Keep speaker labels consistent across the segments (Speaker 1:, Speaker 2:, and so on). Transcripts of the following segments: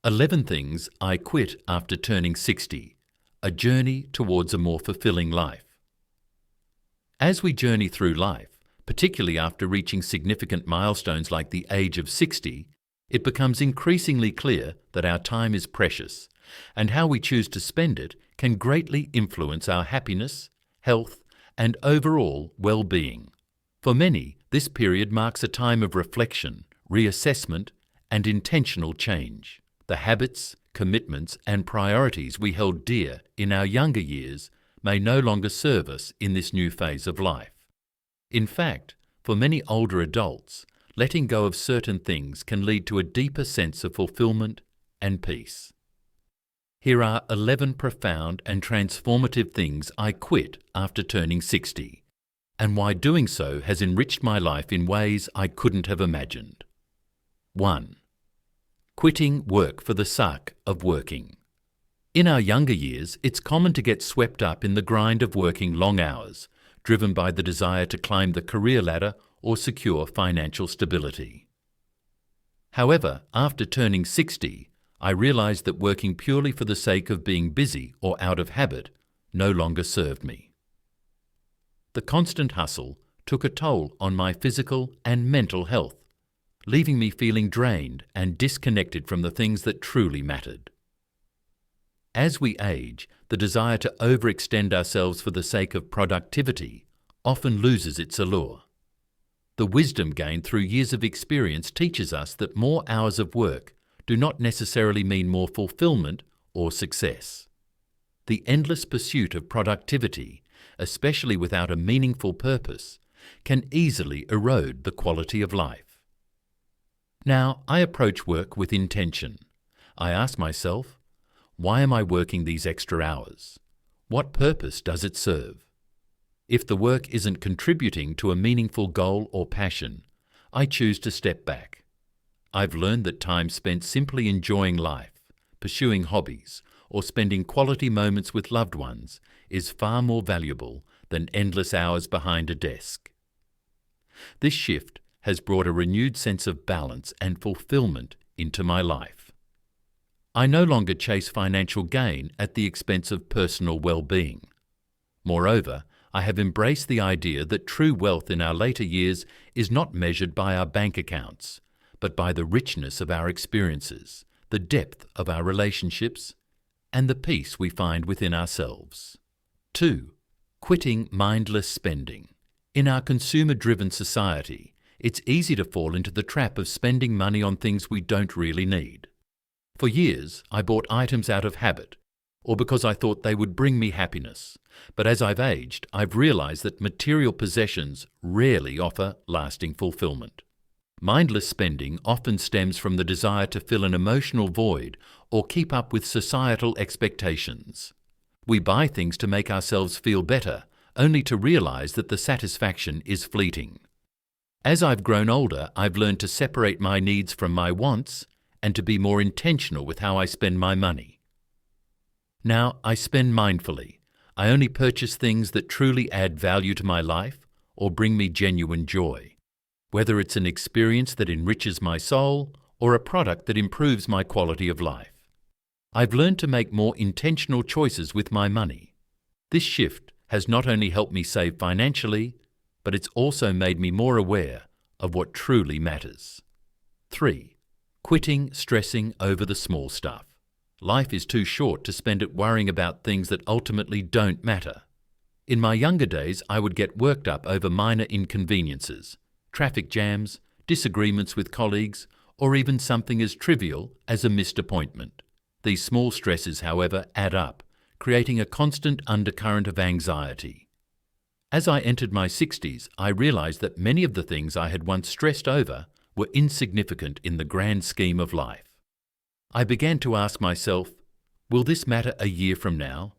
Speaker 1: 11 Things I Quit After Turning 60, a journey towards a more fulfilling life. As we journey through life, particularly after reaching significant milestones like the age of 60, it becomes increasingly clear that our time is precious, and how we choose to spend it can greatly influence our happiness, health, and overall well-being. For many, this period marks a time of reflection, reassessment, and intentional change. The habits, commitments, and priorities we held dear in our younger years may no longer serve us in this new phase of life. In fact, for many older adults, letting go of certain things can lead to a deeper sense of fulfillment and peace. Here are 11 profound and transformative things I quit after turning 60, and why doing so has enriched my life in ways I couldn't have imagined. 1. Quitting work for the sake of working. In our younger years, it's common to get swept up in the grind of working long hours, driven by the desire to climb the career ladder or secure financial stability. However, after turning 60, I realized that working purely for the sake of being busy or out of habit no longer served me. The constant hustle took a toll on my physical and mental health, leaving me feeling drained and disconnected from the things that truly mattered. As we age, the desire to overextend ourselves for the sake of productivity often loses its allure. The wisdom gained through years of experience teaches us that more hours of work do not necessarily mean more fulfillment or success. The endless pursuit of productivity, especially without a meaningful purpose, can easily erode the quality of life. Now, I approach work with intention. I ask myself, why am I working these extra hours? What purpose does it serve? If the work isn't contributing to a meaningful goal or passion, I choose to step back. I've learned that time spent simply enjoying life, pursuing hobbies, or spending quality moments with loved ones is far more valuable than endless hours behind a desk. This shift has brought a renewed sense of balance and fulfillment into my life. I no longer chase financial gain at the expense of personal well-being. Moreover, I have embraced the idea that true wealth in our later years is not measured by our bank accounts, but by the richness of our experiences, the depth of our relationships, and the peace we find within ourselves. 2. Quitting mindless spending. In our consumer-driven society, it's easy to fall into the trap of spending money on things we don't really need. For years, I bought items out of habit, or because I thought they would bring me happiness. But as I've aged, I've realized that material possessions rarely offer lasting fulfillment. Mindless spending often stems from the desire to fill an emotional void or keep up with societal expectations. We buy things to make ourselves feel better, only to realize that the satisfaction is fleeting. As I've grown older, I've learned to separate my needs from my wants and to be more intentional with how I spend my money. Now, I spend mindfully. I only purchase things that truly add value to my life or bring me genuine joy, whether it's an experience that enriches my soul or a product that improves my quality of life. I've learned to make more intentional choices with my money. This shift has not only helped me save financially, but it's also made me more aware of what truly matters. 3. Quitting stressing over the small stuff. Life is too short to spend it worrying about things that ultimately don't matter. In my younger days, I would get worked up over minor inconveniences, traffic jams, disagreements with colleagues, or even something as trivial as a missed appointment. These small stresses, however, add up, creating a constant undercurrent of anxiety. As I entered my 60s, I realized that many of the things I had once stressed over were insignificant in the grand scheme of life. I began to ask myself, will this matter a year from now?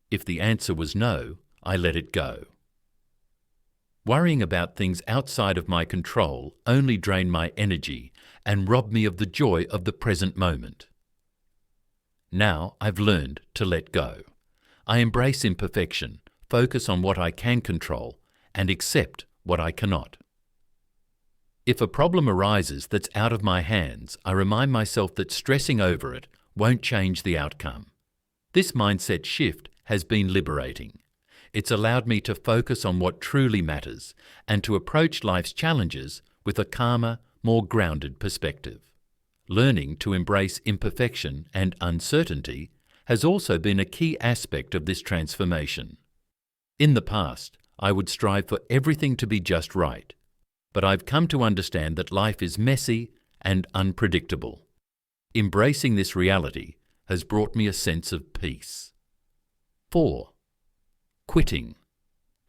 Speaker 1: If the answer was no, I let it go. Worrying about things outside of my control only drained my energy and robbed me of the joy of the present moment. Now I've learned to let go. I embrace imperfection, focus on what I can control, and accept what I cannot. If a problem arises that's out of my hands, I remind myself that stressing over it won't change the outcome. This mindset shift has been liberating. It's allowed me to focus on what truly matters and to approach life's challenges with a calmer, more grounded perspective. Learning to embrace imperfection and uncertainty has also been a key aspect of this transformation. In the past, I would strive for everything to be just right, but I've come to understand that life is messy and unpredictable. Embracing this reality has brought me a sense of peace. 4. Quitting.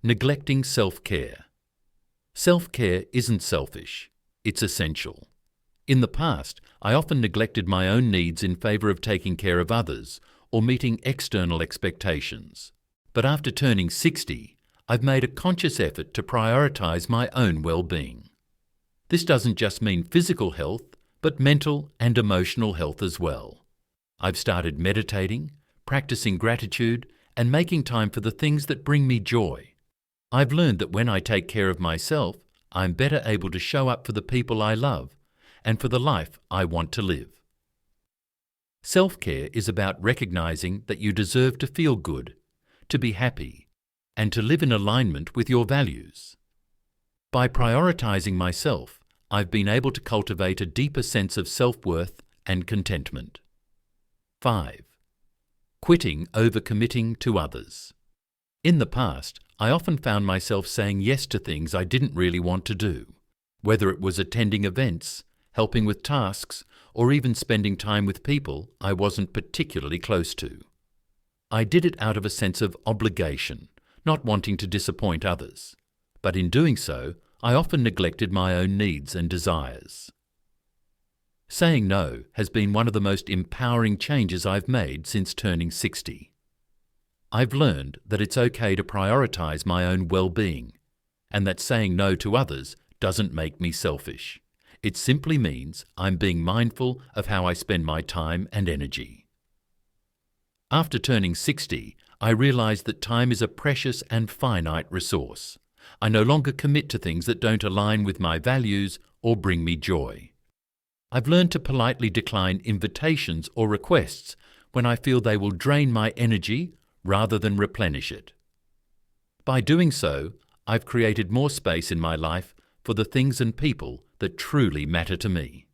Speaker 1: Neglecting self-care. Self-care isn't selfish, it's essential. In the past, I often neglected my own needs in favour of taking care of others or meeting external expectations. But after turning 60, I've made a conscious effort to prioritise my own well-being. This doesn't just mean physical health, but mental and emotional health as well. I've started meditating, practicing gratitude, and making time for the things that bring me joy. I've learned that when I take care of myself, I'm better able to show up for the people I love and for the life I want to live. Self-care is about recognizing that you deserve to feel good, to be happy, and to live in alignment with your values. By prioritizing myself, I've been able to cultivate a deeper sense of self-worth and contentment. 5. Quitting overcommitting to others. In the past, I often found myself saying yes to things I didn't really want to do, whether it was attending events, helping with tasks, or even spending time with people I wasn't particularly close to. I did it out of a sense of obligation, not wanting to disappoint others. But in doing so, I often neglected my own needs and desires. Saying no has been one of the most empowering changes I've made since turning 60. I've learned that it's okay to prioritize my own well-being, and that saying no to others doesn't make me selfish. It simply means I'm being mindful of how I spend my time and energy. After turning 60, I realized that time is a precious and finite resource. I no longer commit to things that don't align with my values or bring me joy. I've learned to politely decline invitations or requests when I feel they will drain my energy rather than replenish it. By doing so, I've created more space in my life for the things and people that truly matter to me.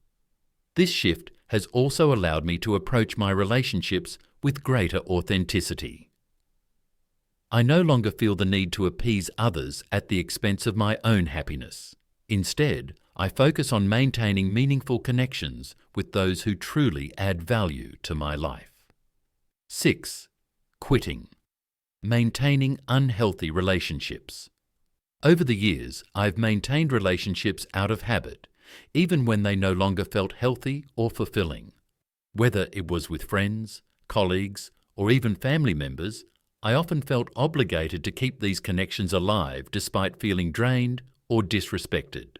Speaker 1: This shift has also allowed me to approach my relationships with greater authenticity. I no longer feel the need to appease others at the expense of my own happiness. Instead, I focus on maintaining meaningful connections with those who truly add value to my life. 6. Quitting. Maintaining unhealthy relationships. Over the years, I've maintained relationships out of habit, even when they no longer felt healthy or fulfilling. Whether it was with friends, colleagues, or even family members, I often felt obligated to keep these connections alive despite feeling drained or disrespected.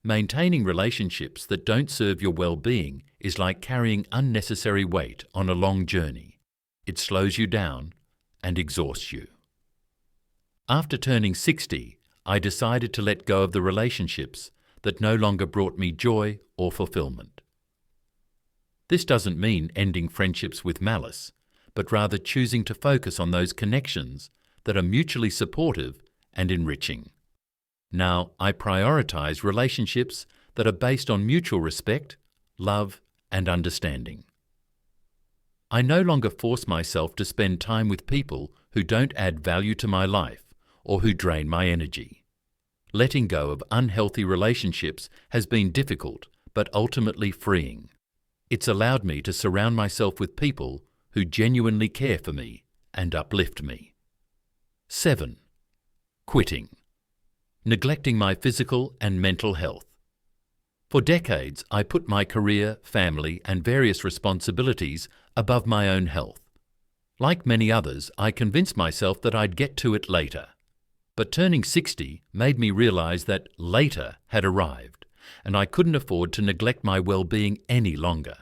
Speaker 1: Maintaining relationships that don't serve your well-being is like carrying unnecessary weight on a long journey. It slows you down and exhausts you. After turning 60, I decided to let go of the relationships that no longer brought me joy or fulfillment. This doesn't mean ending friendships with malice, but rather choosing to focus on those connections that are mutually supportive and enriching. Now, I prioritize relationships that are based on mutual respect, love, and understanding. I no longer force myself to spend time with people who don't add value to my life or who drain my energy. Letting go of unhealthy relationships has been difficult, but ultimately freeing. It's allowed me to surround myself with people who genuinely care for me and uplift me. 7. Quitting. Neglecting my physical and mental health. For decades, I put my career, family, and various responsibilities above my own health. Like many others, I convinced myself that I'd get to it later. But turning 60 made me realize that later had arrived, and I couldn't afford to neglect my well-being any longer.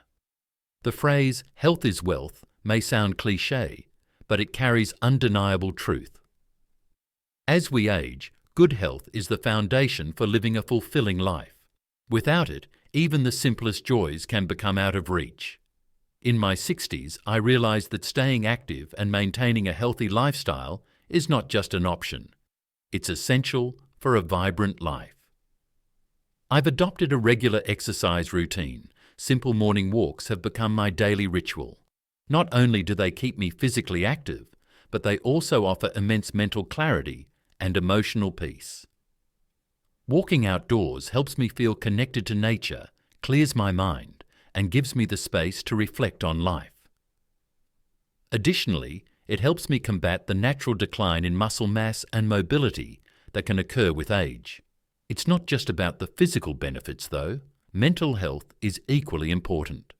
Speaker 1: The phrase, health is wealth, may sound cliché, but it carries undeniable truth. As we age, good health is the foundation for living a fulfilling life. Without it, even the simplest joys can become out of reach. In my 60s, I realized that staying active and maintaining a healthy lifestyle is not just an option. It's essential for a vibrant life. I've adopted a regular exercise routine. Simple morning walks have become my daily ritual. Not only do they keep me physically active, but they also offer immense mental clarity and emotional peace. Walking outdoors helps me feel connected to nature, clears my mind, and gives me the space to reflect on life. Additionally, it helps me combat the natural decline in muscle mass and mobility that can occur with age. It's not just about the physical benefits, though. Mental health is equally important.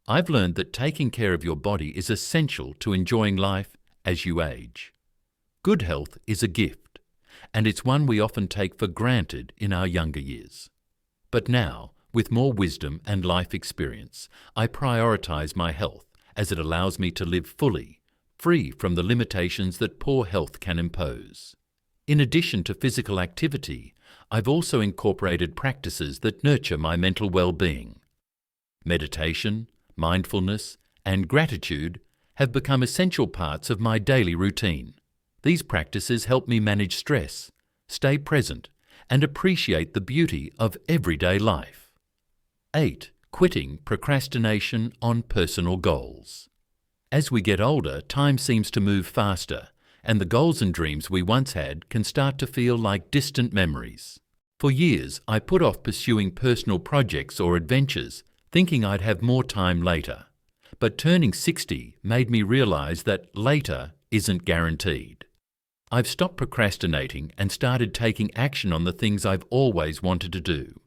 Speaker 1: I've learned that taking care of your body is essential to enjoying life as you age. Good health is a gift, and it's one we often take for granted in our younger years. But now, with more wisdom and life experience, I prioritize my health as it allows me to live fully, free from the limitations that poor health can impose. In addition to physical activity, I've also incorporated practices that nurture my mental well-being. Meditation, mindfulness, and gratitude have become essential parts of my daily routine. These practices help me manage stress, stay present, and appreciate the beauty of everyday life. 8. Quitting procrastination on personal goals. As we get older, time seems to move faster, and the goals and dreams we once had can start to feel like distant memories. For years, I put off pursuing personal projects or adventures, thinking I'd have more time later. But turning 60 made me realize that later isn't guaranteed. I've stopped procrastinating and started taking action on the things I've always wanted to do.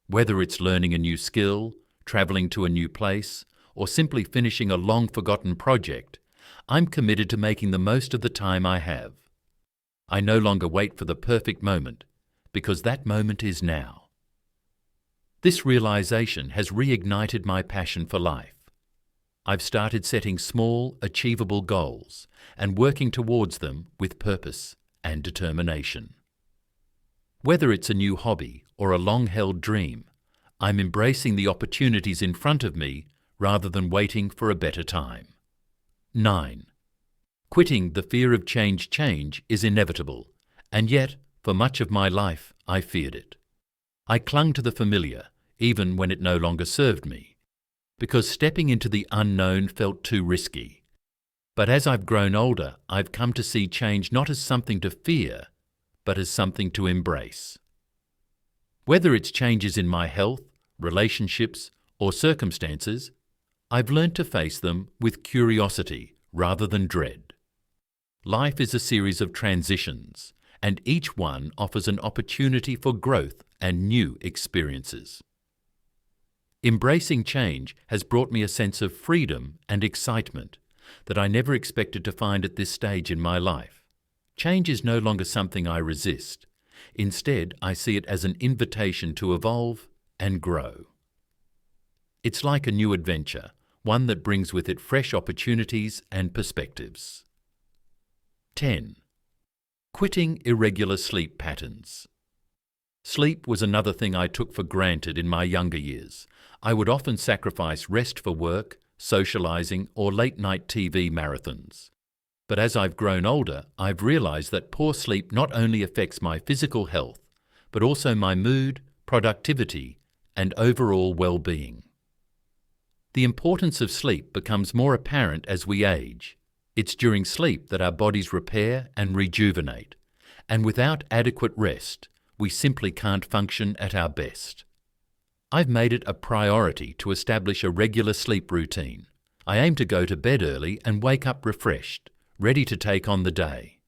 Speaker 1: Whether it's learning a new skill, traveling to a new place, or simply finishing a long-forgotten project, I'm committed to making the most of the time I have. I no longer wait for the perfect moment, because that moment is now. This realization has reignited my passion for life. I've started setting small, achievable goals and working towards them with purpose and determination. Whether it's a new hobby or a long-held dream, I'm embracing the opportunities in front of me rather than waiting for a better time. 9. Quitting the fear of change is inevitable, and yet, for much of my life, I feared it. I clung to the familiar, even when it no longer served me, because stepping into the unknown felt too risky. But as I've grown older, I've come to see change not as something to fear, but as something to embrace. Whether it's changes in my health, relationships, or circumstances, I've learned to face them with curiosity rather than dread. Life is a series of transitions, and each one offers an opportunity for growth and new experiences. Embracing change has brought me a sense of freedom and excitement that I never expected to find at this stage in my life. Change is no longer something I resist. Instead, I see it as an invitation to evolve and grow. It's like a new adventure, one that brings with it fresh opportunities and perspectives. 10. Quitting irregular sleep patterns. Sleep was another thing I took for granted in my younger years. I would often sacrifice rest for work, socializing, or late-night TV marathons. But as I've grown older, I've realized that poor sleep not only affects my physical health, but also my mood, productivity, and overall well-being. The importance of sleep becomes more apparent as we age. It's during sleep that our bodies repair and rejuvenate, and without adequate rest, we simply can't function at our best. I've made it a priority to establish a regular sleep routine. I aim to go to bed early and wake up refreshed, ready to take on the day.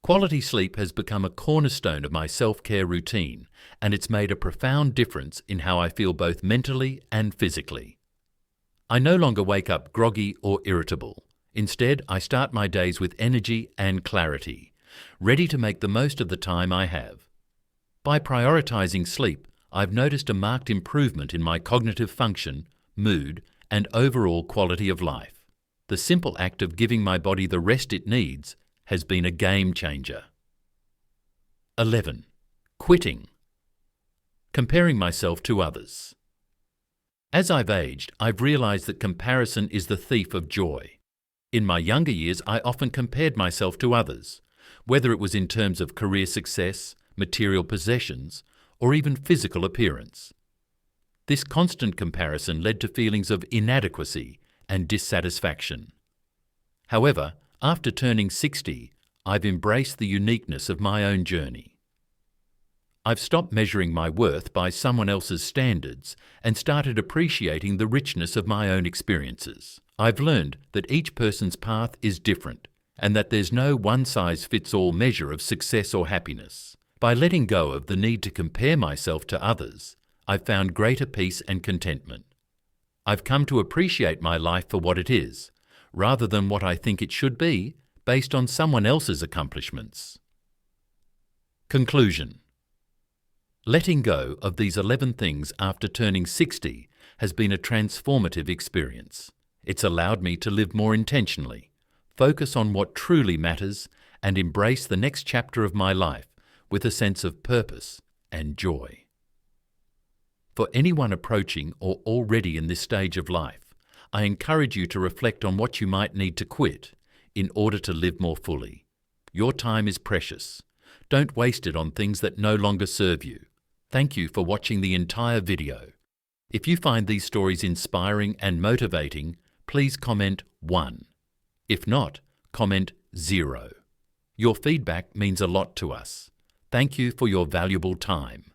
Speaker 1: Quality sleep has become a cornerstone of my self-care routine, and it's made a profound difference in how I feel both mentally and physically. I no longer wake up groggy or irritable. Instead, I start my days with energy and clarity, ready to make the most of the time I have. By prioritizing sleep, I've noticed a marked improvement in my cognitive function, mood, and overall quality of life. The simple act of giving my body the rest it needs has been a game changer. 11. Quitting. Comparing myself to others. As I've aged, I've realized that comparison is the thief of joy. In my younger years, I often compared myself to others, whether it was in terms of career success, material possessions, or even physical appearance. This constant comparison led to feelings of inadequacy and dissatisfaction. However, after turning 60, I've embraced the uniqueness of my own journey. I've stopped measuring my worth by someone else's standards and started appreciating the richness of my own experiences. I've learned that each person's path is different and that there's no one-size-fits-all measure of success or happiness. By letting go of the need to compare myself to others, I've found greater peace and contentment. I've come to appreciate my life for what it is, rather than what I think it should be based on someone else's accomplishments. Conclusion. Letting go of these 11 things after turning 60 has been a transformative experience. It's allowed me to live more intentionally, focus on what truly matters, and embrace the next chapter of my life with a sense of purpose and joy. For anyone approaching or already in this stage of life, I encourage you to reflect on what you might need to quit in order to live more fully. Your time is precious. Don't waste it on things that no longer serve you. Thank you for watching the entire video. If you find these stories inspiring and motivating, please comment 1. If not, comment 0. Your feedback means a lot to us. Thank you for your valuable time.